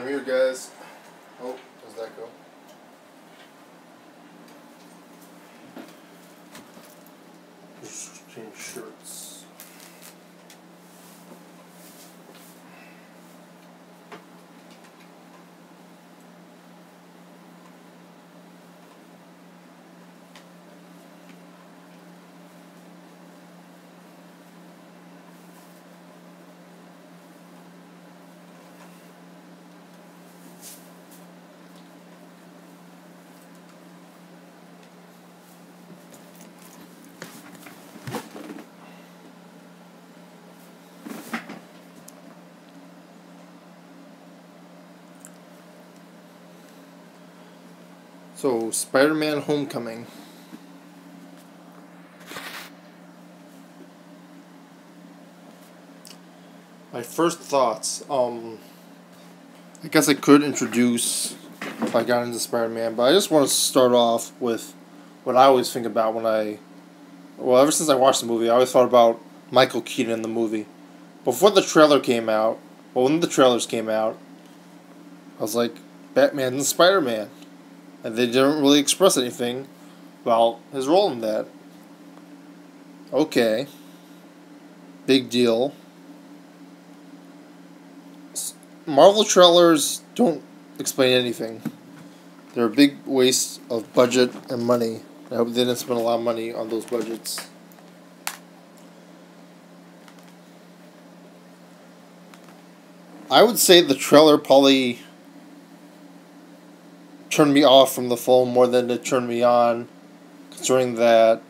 I'm here, guys. Oh, does that go? Just change shirts. So, Spider-Man Homecoming. My first thoughts, I guess I could introduce if I got into Spider-Man, but I just want to start off with what I always think about ever since I watched the movie, I always thought about Michael Keaton in the movie. Before the trailer came out, when the trailers came out, I was like, Batman and Spider-Man. And they didn't really express anything about his role in that. Okay. Big deal. Marvel trailers don't explain anything. They're a big waste of budget and money. I hope they didn't spend a lot of money on those budgets. I would say the trailer probably turned me off from the film more than it turned me on, considering that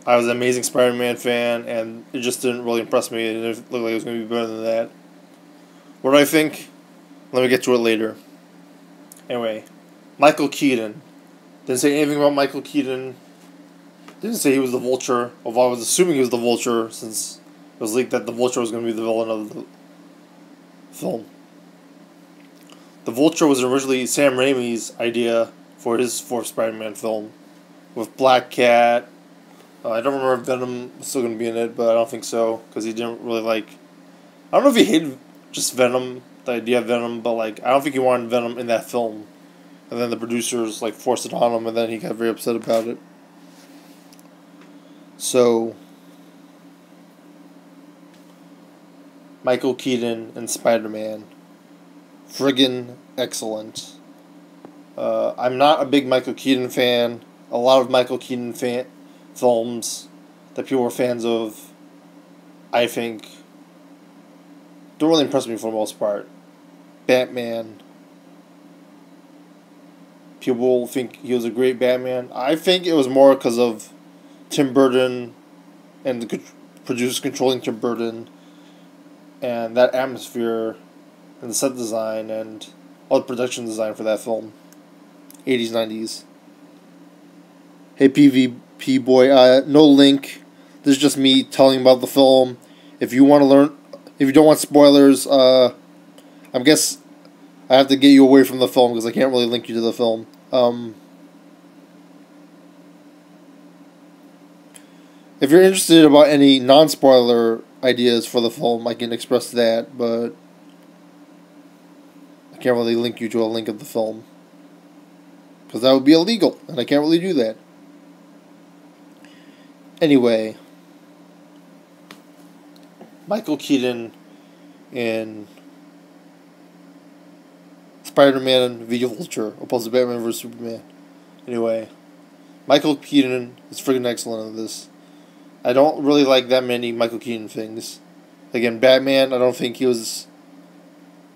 I was an Amazing Spider-Man fan, and it just didn't really impress me, and it looked like it was going to be better than that. What do I think? Let me get to it later. Anyway, Michael Keaton. Didn't say anything about Michael Keaton. Didn't say he was the Vulture, although I was assuming he was the Vulture, since it was leaked that the Vulture was going to be the villain of the film. The Vulture was originally Sam Raimi's idea for his fourth Spider-Man film, with Black Cat. I don't remember if Venom was still going to be in it, but I don't think so, because he didn't really like... I don't know if he hated just Venom, the idea of Venom, but I don't think he wanted Venom in that film. And then the producers forced it on him, and then he got very upset about it. So, Michael Keaton and Spider-Man. Friggin' excellent. I'm not a big Michael Keaton fan. A lot of Michael Keaton films that people are fans of, I think, don't really impress me for the most part. Batman. People think he was a great Batman. I think it was more because of Tim Burton and the producers controlling Tim Burton and that atmosphere and the set design and all the production design for that film. 80s, 90s. Hey PvP boy, no link. This is just me telling about the film. If you want to learn, if you don't want spoilers, I guess I have to get you away from the film because I can't really link you to the film. If you're interested about any non-spoiler ideas for the film, I can express that, but I can't really link you to a link of the film because that would be illegal, and I can't really do that. Anyway, Michael Keaton in Spider-Man v. Vulture, opposed to Batman vs. Superman. Anyway, Michael Keaton is freaking excellent in this. I don't really like that many Michael Keaton things. Again, Batman, I don't think he was...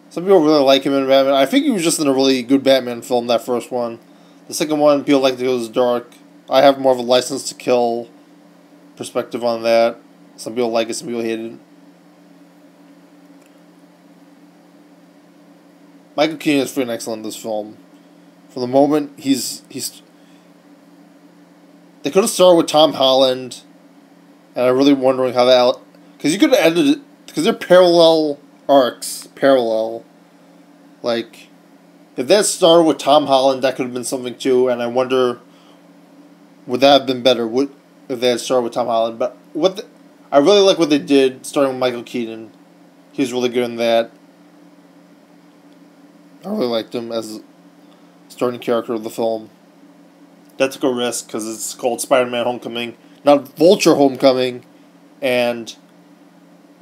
Some people really like him in Batman. I think he was just in a really good Batman film, that first one. The second one, people like it was dark. I have more of a License to Kill perspective on that. Some people like it, some people hate it. Michael Keaton is freaking excellent in this film. From the moment he's they could have started with Tom Holland, and I'm really wondering how that, because you could have ended it, because they're parallel arcs, if that started with Tom Holland, that could have been something too, and I wonder, would that have been better? If they had started with Tom Holland? But I really like what they did, starting with Michael Keaton. He was really good in that. I really liked him as starting character of the film. That took a risk because it's called Spider-Man Homecoming, not Vulture Homecoming, and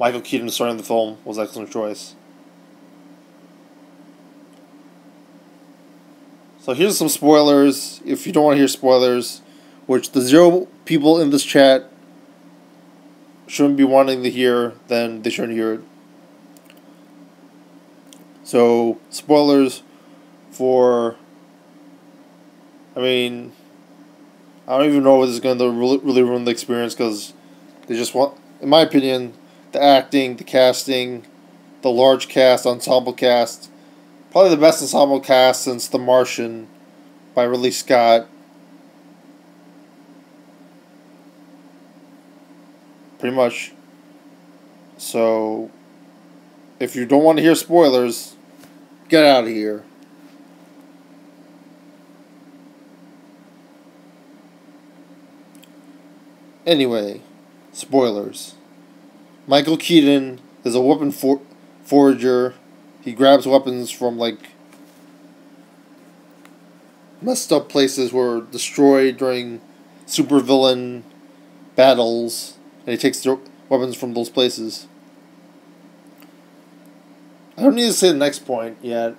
Michael Keaton starting the film was an excellent choice. So here's some spoilers. If you don't want to hear spoilers, which the 0 people in this chat shouldn't be wanting to hear, then they shouldn't hear it. So, spoilers for... I mean, I don't even know if this is going to really ruin the experience, because they just want, in my opinion, the acting, the casting, the large cast, ensemble cast, probably the best ensemble cast since The Martian by Ridley Scott. Pretty much. So, if you don't want to hear spoilers, get out of here. Anyway, spoilers. Michael Keaton is a weapon forager. He grabs weapons from, like, messed up places were destroyed during supervillain battles, and he takes the weapons from those places. I don't need to say the next point yet,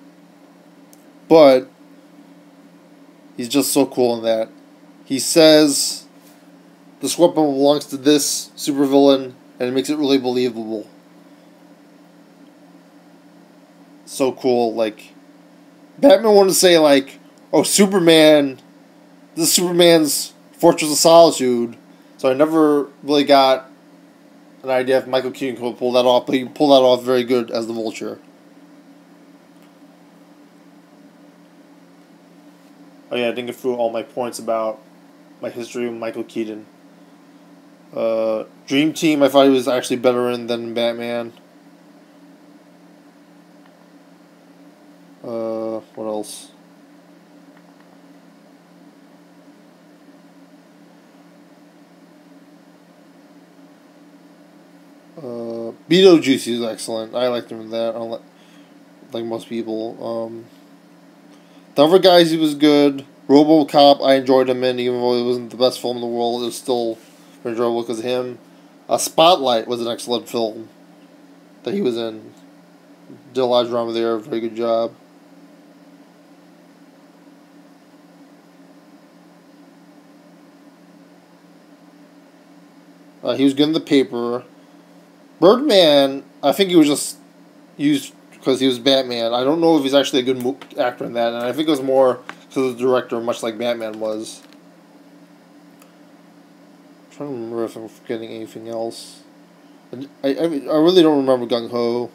but he's just so cool in that. He says this weapon belongs to this supervillain, and it makes it really believable. So cool. Like, Batman wanted to say, like, oh, Superman, this is Superman's Fortress of Solitude. So I never really got an idea if Michael Keaton could pull that off, but he pulled that off very good as the Vulture. Oh yeah, I didn't get through all my points about my history with Michael Keaton. Dream Team, I thought he was actually better in than Batman. What else? Beetlejuice is excellent. I liked him in that. I don't like most people. The other guys, he was good. RoboCop, I enjoyed him in, even though it wasn't the best film in the world. It was still enjoyable because of him. Spotlight was an excellent film that he was in. Did a lot of drama there. Very good job. He was good in The Paper. Birdman, I think he was just used because he was Batman. I don't know if he's actually a good actor in that, and I think it was more because of the director, much like Batman was. I'm trying to remember if I'm forgetting anything else. I really don't remember Gung Ho.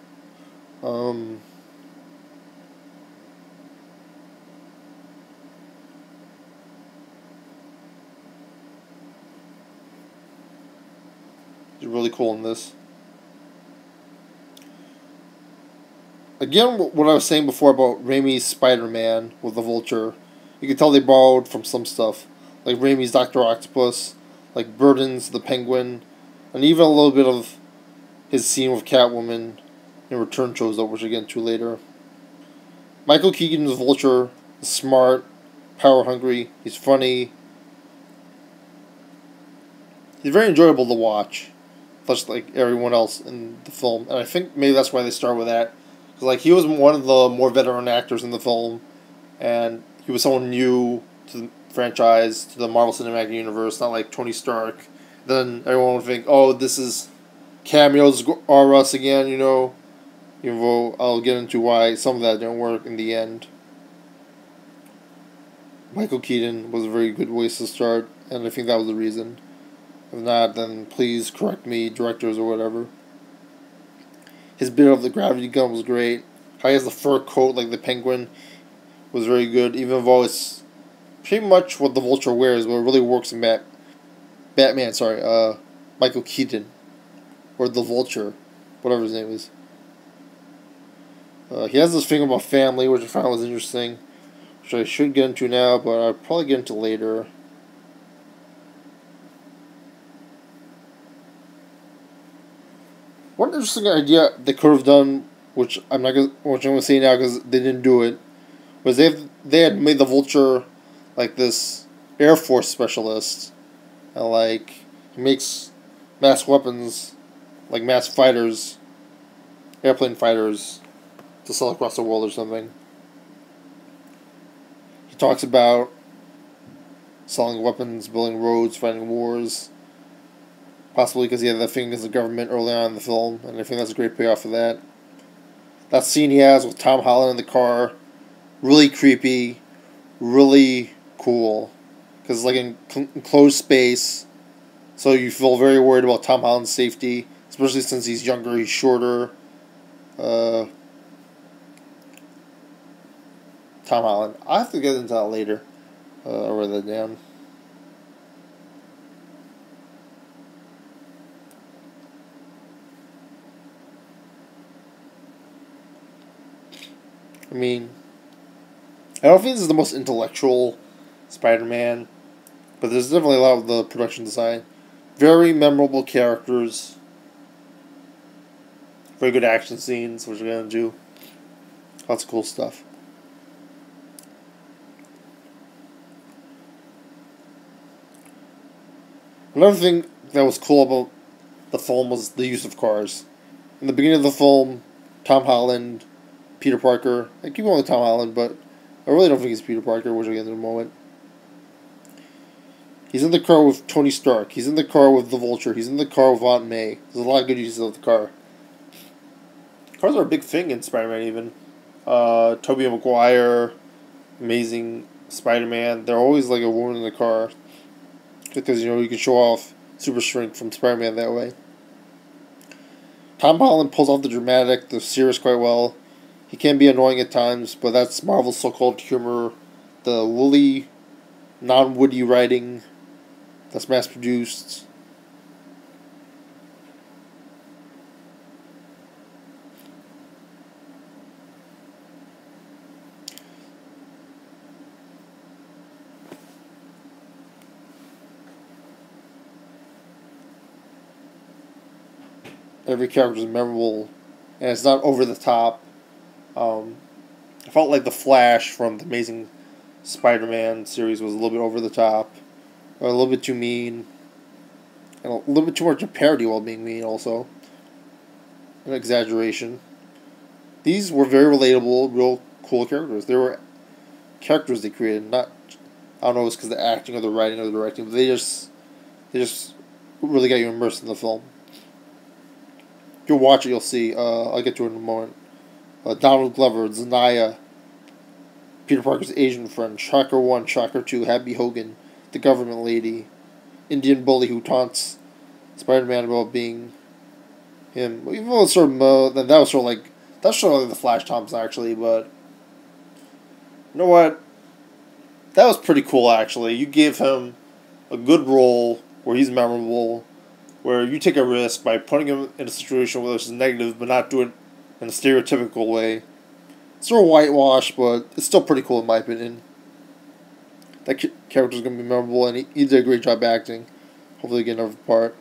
He's really cool in this. Again, what I was saying before about Raimi's Spider-Man with the Vulture, you can tell they borrowed from some stuff, like Raimi's Dr. Octopus, like Burton's The Penguin, and even a little bit of his scene with Catwoman in Return shows up, which I'll get into later. Michael Keaton's Vulture is smart, power-hungry, he's funny. He's very enjoyable to watch, just like everyone else in the film, and I think maybe that's why they start with that. Like, he was one of the more veteran actors in the film, and he was someone new to the franchise, to the Marvel Cinematic Universe, not like Tony Stark. Then everyone would think, oh, this is cameos are us again, you know. Even though I'll get into why some of that didn't work in the end. Michael Keaton was a very good way to start, and I think that was the reason. If not, then please correct me, directors or whatever. His bit of the gravity gun was great. How he has the fur coat like the Penguin was very good, even though it's pretty much what the Vulture wears, but it really works in Batman, Michael Keaton. Or the Vulture, whatever his name is. He has this thing about family, which I found was interesting, which I should get into now, but I'll probably get into later. One interesting idea they could have done, which I'm gonna say now because they didn't do it, was they had made the Vulture like this Air Force specialist, and like he makes mass weapons, like mass fighters, airplane fighters, to sell across the world or something. He talks about selling weapons, building roads, fighting wars. Possibly because he had that thing against the government early on in the film, and I think that's a great payoff for that. That scene he has with Tom Holland in the car, really creepy, really cool. Because it's like in enclosed space, so you feel very worried about Tom Holland's safety, especially since he's younger, he's shorter. Tom Holland. I have to get into that later. I'll write that down. I mean, I don't think this is the most intellectual Spider-Man, but there's definitely a lot of the production design. Very memorable characters. Very good action scenes, which we're going to do. Lots of cool stuff. Another thing that was cool about the film was the use of cars. In the beginning of the film, Tom Holland, Peter Parker, I keep going with Tom Holland, but I really don't think he's Peter Parker, which I'll get in a moment. He's in the car with Tony Stark. He's in the car with the Vulture. He's in the car with Aunt May. There's a lot of good uses of the car. Cars are a big thing in Spider-Man even. Tobey Maguire, Amazing Spider-Man. They're always like a woman in the car. Because, you can show off super strength from Spider-Man that way. Tom Holland pulls off the dramatic, the serious quite well. He can be annoying at times, but that's Marvel's so-called humor. The woolly, non-witty writing that's mass-produced. Every character is memorable, and it's not over the top. I felt like the Flash from the Amazing Spider-Man series was a little bit over the top, or a little bit too mean, and a little bit too much of parody while being mean also. An exaggeration. These were very relatable, real cool characters. They were characters they created, not, I don't know if it's because of the acting or the writing or the directing, but they just really got you immersed in the film. If you watch it, you'll see. I'll get to it in a moment. Donald Glover, Zendaya, Peter Parker's Asian friend, Shocker 1, Shocker 2, Happy Hogan, the government lady, Indian bully who taunts Spider-Man about being him. Even though it's sort of, that was sort of like the Flash Thompson actually, but you know what? That was pretty cool actually. You gave him a good role where he's memorable, where you take a risk by putting him in a situation where it's negative, but not do it in a stereotypical way. It's sort of whitewashed, but it's still pretty cool in my opinion. That character's going to be memorable, and he did a great job acting. Hopefully get another part.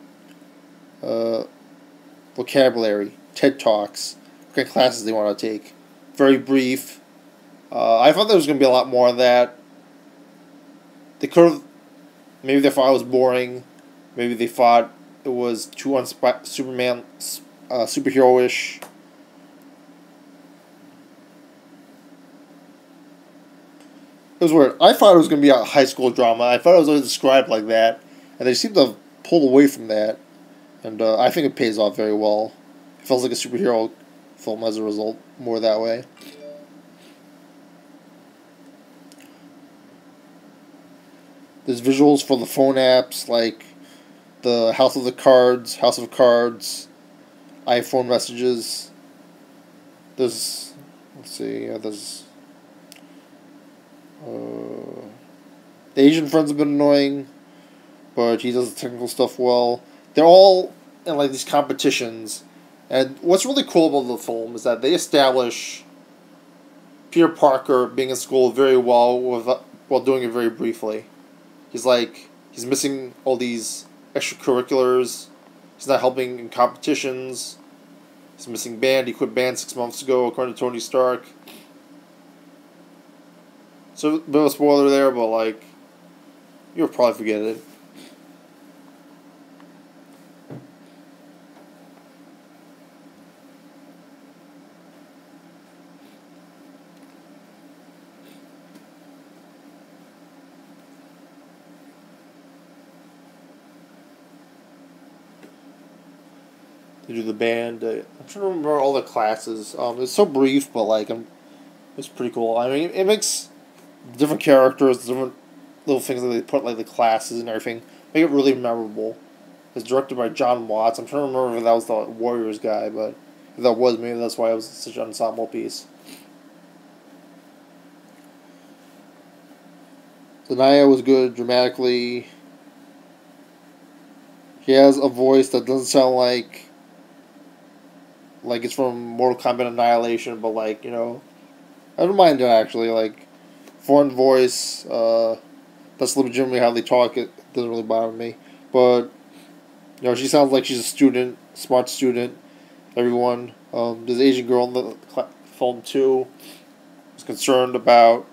Vocabulary, TED Talks, what kind of classes they want to take. Very brief. I thought there was going to be a lot more of that. They could have, maybe they thought it was boring. Maybe they thought it was too superhero-ish. It was weird. I thought it was going to be a high school drama. I thought it was always described like that. And they seem to have pulled away from that. And I think it pays off very well. It feels like a superhero film as a result, more that way. There's visuals for the phone apps, like the House of Cards, iPhone messages. There's, let's see, there's... the Asian friends have been annoying, but he does the technical stuff well. They're all in like these competitions, and what's really cool about the film is that they establish Peter Parker being in school very well while doing it very briefly. He's missing all these extracurriculars. He's not helping in competitions. He's a missing band. He quit band 6 months ago, according to Tony Stark. So, a bit of a spoiler there, but, like, you'll probably forget it. They do the band. I'm trying to remember all the classes. It's so brief, but, like, it's pretty cool. I mean, it makes different characters, different little things that they put, like the classes and everything, make it really memorable. It's directed by John Watts. I'm trying to remember if that was the Warriors guy, but if that was, maybe that's why it was such an ensemble piece. Zanaya was good dramatically. He has a voice that doesn't sound like it's from Mortal Kombat Annihilation, but, like, you know, I don't mind it actually. Like, foreign voice, that's legitimately how they talk. It doesn't really bother me. But, you know, she sounds like she's a student, smart student. Everyone. There's an Asian girl in the film too. Is concerned about.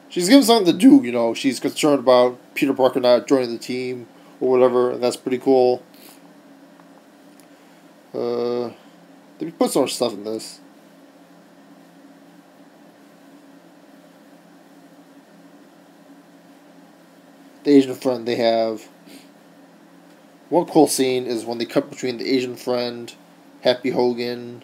She's given something to do, you know. She's concerned about Peter Parker not joining the team or whatever, and that's pretty cool. They put so much stuff in this. The Asian friend they have. One cool scene is when they cut between the Asian friend, Happy Hogan,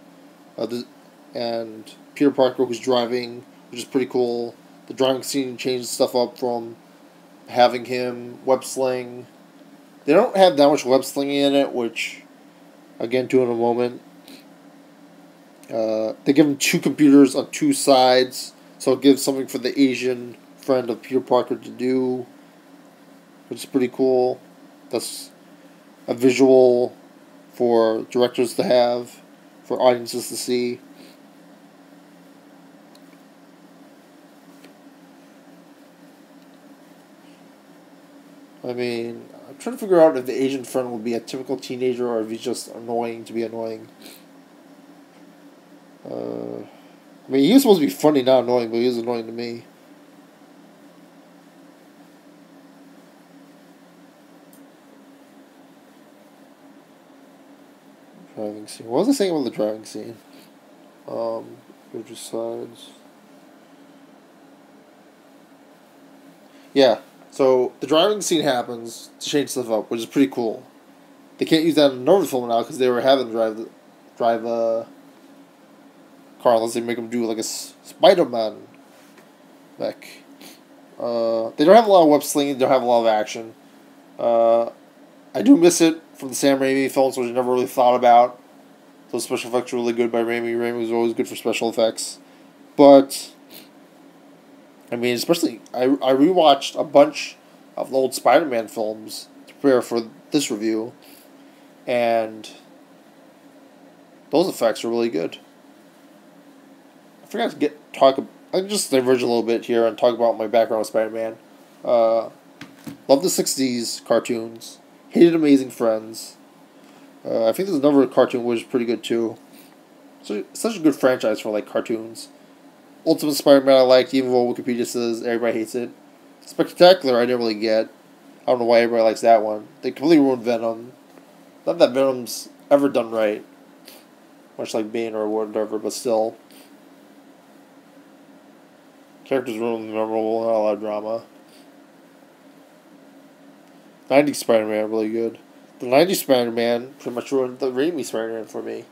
and Peter Parker, who's driving, which is pretty cool. The driving scene changes stuff up from having him web sling. They don't have that much web slinging in it, which I'll get into in a moment. They give him 2 computers on 2 sides, so it gives something for the Asian friend of Peter Parker to do, which is pretty cool. That's a visual for directors to have, for audiences to see. I mean, I'm trying to figure out if the Asian friend will be a typical teenager or if he's just annoying to be annoying. I mean, he was supposed to be funny, not annoying, but he was annoying to me. Driving scene. What was I saying about the driving scene? Which sides. Yeah. So the driving scene happens to change stuff up, which is pretty cool. They can't use that in another film now because they were having to drive a car unless they make them do like a Spider-Man mech. They don't have a lot of web slinging. They don't have a lot of action. I do miss it from the Sam Raimi films, which I never really thought about. Those special effects were really good by Raimi. Raimi was always good for special effects. But, I mean, especially, I rewatched a bunch of the old Spider-Man films to prepare for this review. And those effects are really good. I forgot to I can just diverge a little bit here and talk about my background with Spider-Man. Love the 60s cartoons. Hated Amazing Friends. I think there's another cartoon which is pretty good too. So, such a good franchise for like cartoons. Ultimate Spider-Man I liked, even though Wikipedia says everybody hates it. Spectacular I didn't really get. I don't know why everybody likes that one. They completely ruined Venom. Not that Venom's ever done right. Much like Bane or whatever, but still. Characters were really memorable, not a lot of drama. 90s Spider-Man, really good. The 90s Spider-Man pretty much ruined the Raimi Spider-Man for me.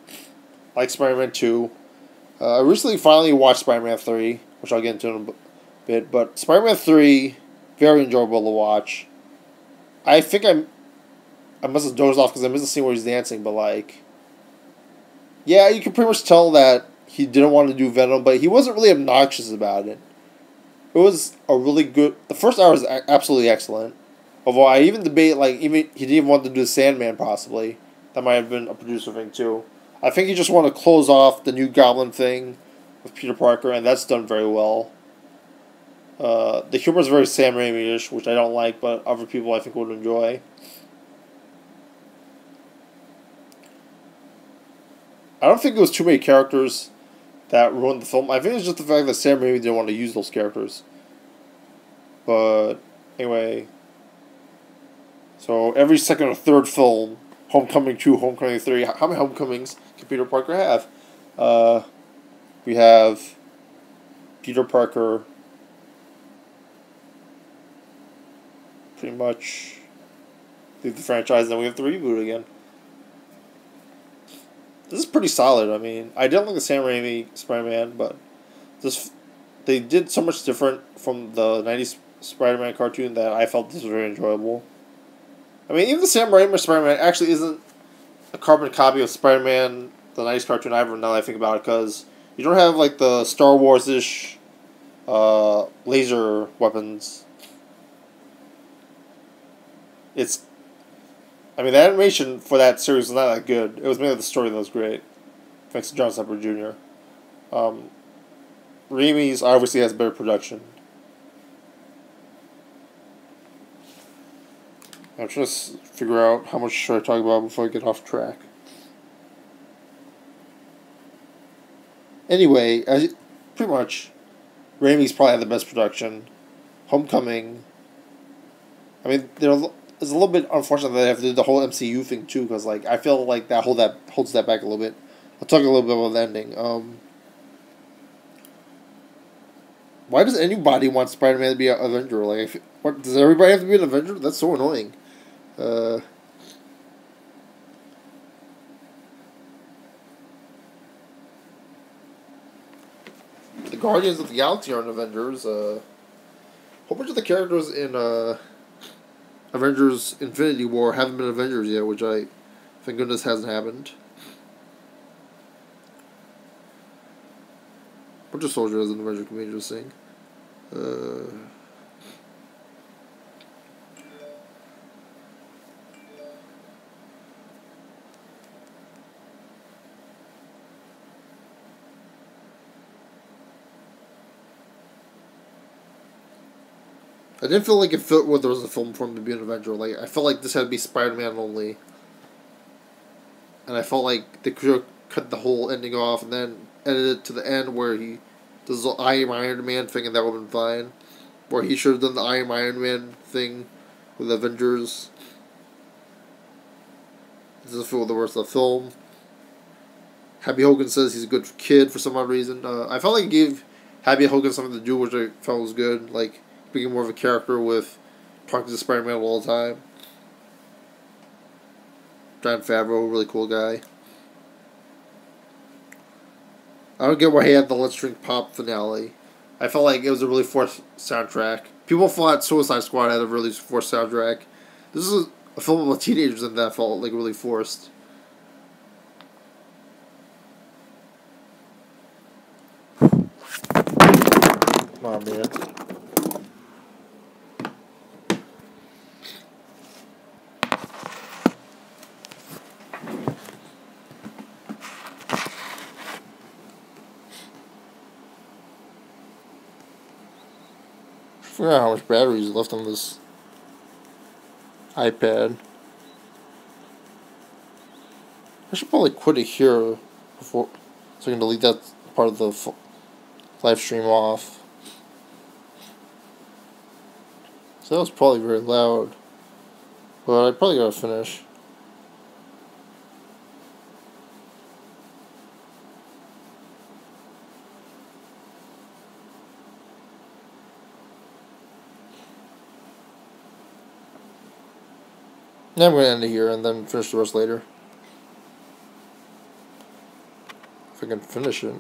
Like Spider-Man 2. I recently finally watched Spider-Man 3, which I'll get into in a bit, but Spider-Man 3, very enjoyable to watch. I think I must have dozed off because I missed the scene where he's dancing, but like, yeah, you can pretty much tell that he didn't want to do Venom, but he wasn't really obnoxious about it. It was a really good. The first hour was absolutely excellent. Although I even debate, like, even he didn't even want to do the Sandman, possibly. That might have been a producer thing, too. I think he just wanted to close off the new Goblin thing with Peter Parker, and that's done very well. The humor is very Sam Raimi-ish, which I don't like, but other people I think would enjoy. I don't think it was too many characters that ruined the film. I think it's just the fact that Sam Raimi didn't want to use those characters. But anyway, so every second or third film, Homecoming 2, Homecoming 3, how many Homecomings can Peter Parker have? We have Peter Parker pretty much leave the franchise, and then we have to reboot again. This is pretty solid. I mean, I didn't like the Sam Raimi Spider-Man, but this they did so much different from the 90s Spider-Man cartoon that I felt this was very enjoyable. I mean, even the Sam Raimi Spider-Man actually isn't a carbon copy of Spider-Man, the 90s cartoon either, now that I think about it, because you don't have, like, the Star Wars-ish laser weapons. I mean, the animation for that series was not that good. It was mainly the story that was great. Thanks to John Semper Jr. Raimi's obviously has better production. I'm trying to figure out how much should I talk about before I get off track. Anyway, pretty much, Raimi's probably had the best production. Homecoming. I mean, it's a little bit unfortunate that they have to do the whole MCU thing too, because like I feel like that holds that back a little bit. I'll talk a little bit about the ending. Why does anybody want Spider-Man to be an Avenger? Like, what does everybody have to be an Avenger? That's so annoying. The Guardians of the Galaxy aren't Avengers. A whole bunch of the characters in Avengers Infinity War haven't been Avengers yet, which I thank goodness hasn't happened. Winter Soldier is an Avenger can be interesting. I didn't feel like it fit where there was a film for him to be an Avenger. Like, I felt like this had to be Spider-Man only. And I felt like they could have cut the whole ending off and then edited it to the end where he does the I Am Iron Man thing, and that would have been fine. Where he should have done the I Am Iron Man thing with Avengers. This doesn't feel the worst of the film. Happy Hogan says he's a good kid for some odd reason. I felt like it gave Happy Hogan something to do, which I felt was good. Like, being more of a character with talking to Spider-Man all the time. Jon Favreau, really cool guy. I don't get why he had the Let's Drink Pop finale. I felt like it was a really forced soundtrack. People thought Suicide Squad had a really forced soundtrack. This is a film about teenagers, and that felt like really forced. Come on, man. I forgot how much battery is left on this iPad. I should probably quit it here before, so I can delete that part of the live stream off. So that was probably very loud, but I probably gotta finish. Now I'm going to end it here and then finish the rest later. If I can finish it.